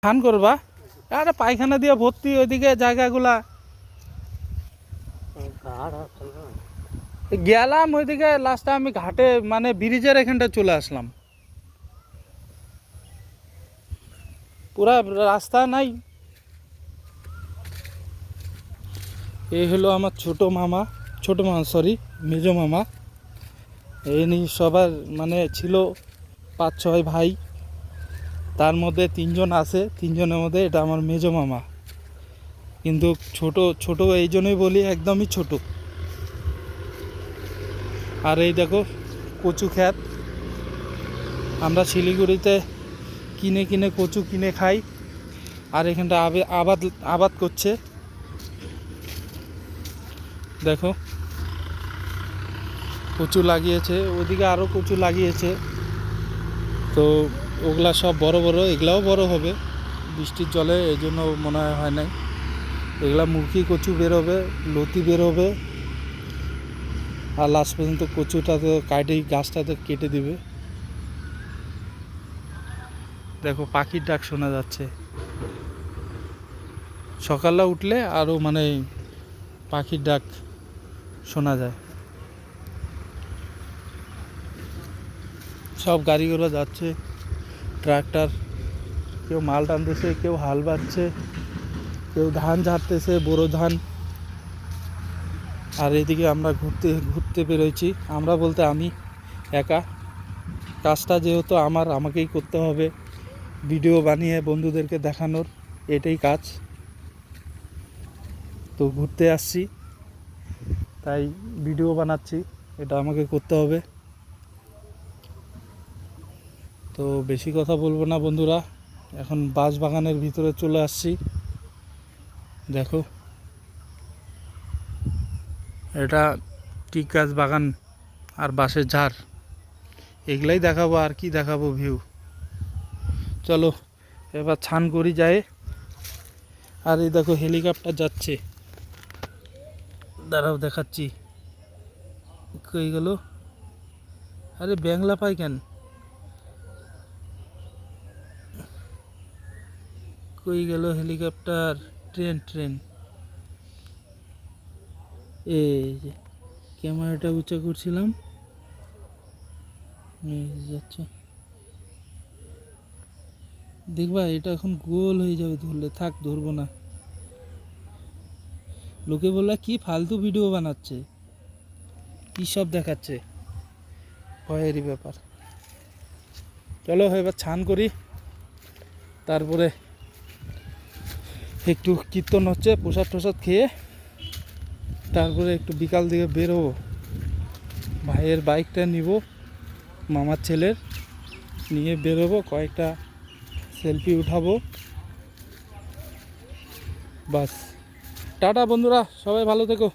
স্নান করবা? আরে পায়খানা দিয়ে ভর্তি ওইদিকে জায়গাগুলা। গেলাম ওইদিকে, লাস্টে আমি ঘাটে মানে ব্রিজের এখানটা চলে আসলাম। পুরা রাস্তা নাই। এই হলো আমার ছোট মামা সরি, মেজো মামা। এই নিয়ে সবার মানে ছিল 5-6 ভাই, তার মধ্যে 3জন আছে। 3জনের মধ্যে এটা আমার মেজো মামা। কিন্তু ছোট ছোট এই জন্যই বলি, একদমই ছোট। আর এই দেখো কচু ক্ষেত। আমরা শিলিগুড়িতে কিনে কিনে কচু কিনে খাই, আর এখানটা আবাদ আবাদ করছে। দেখো কচু লাগিয়েছে, ওদিকে আরও কচু লাগিয়েছে। তো ওগুলা সব বড় বড়, এগুলাও বড় হবে বৃষ্টির জলে, এই জন্য মনে হয় নাই। এগুলা মুখী কচু বেরোবে, লতি বেরোবে, আর লাস্ট পর্যন্ত কচুটাতে কাটেই গাছটাতে কেটে দিবে। দেখো পাখির ডাক শোনা যাচ্ছে। সকালে উঠলে আরও মানে পাখির ডাক শোনা যায়। সব গাড়ি ঘোড়া যাচ্ছে, ট্রাক্টর, কেউ মাল টানতেছে, কেউ হাল বাচ্ছে, কেউ ধান ঝাড়তেছে, বোরো ধান। আর এদিকে আমরা ঘুরতে ঘুরতে বেরোইছি। আমরা বলতে আমি একা। কাজটা যেহেতু আমাকেই করতে হবে, ভিডিও বানিয়ে বন্ধুদেরকে দেখানোর, এটাই কাজ। তো ঘুরতে আসছি, তাই ভিডিও বানাচ্ছি, এটা আমাকে করতে হবে। তো বেশি কথা বলবো না বন্ধুরা, এখন বাঁশ বাগানের ভিতরে চলে আসছি। দেখো এটা টিক গাছ বাগান আর বাঁশের ঝাড়, এগুলাই দেখাবো। আর কি দেখাবো ভিউ। চলো এবার ছান করি যায়। আর এই দেখো হেলিকপ্টার যাচ্ছে, দাঁড়াও দেখাচ্ছি। কই গেল? আরে ব্যাংলা পাই কেন? কই গেল হেলিকপ্টার? ট্রেন। এই যে ক্যামেরাটা উঁচা করছিলাম, যাচ্ছে। দেখবা এটা এখন গোল হয়ে যাবে ধরলে। থাক, ধরবো না। লোকে বললা কি ফালতু ভিডিও বানাচ্ছে, কী সব দেখাচ্ছে, ভয়েরই ব্যাপার। চলো এবার ছান করি, তারপরে একটু কীর্তন হচ্ছে, প্রসাদ টসাদ খেয়ে তারপরে একটু বিকাল দিকে বেরোবো। ভাইয়ের বাইকটা নিব, মামার ছেলের, নিয়ে বেরোবো, কয়েকটা সেলফি উঠাবো। বাস, টাটা বন্ধুরা, সবাই ভালো থেকো।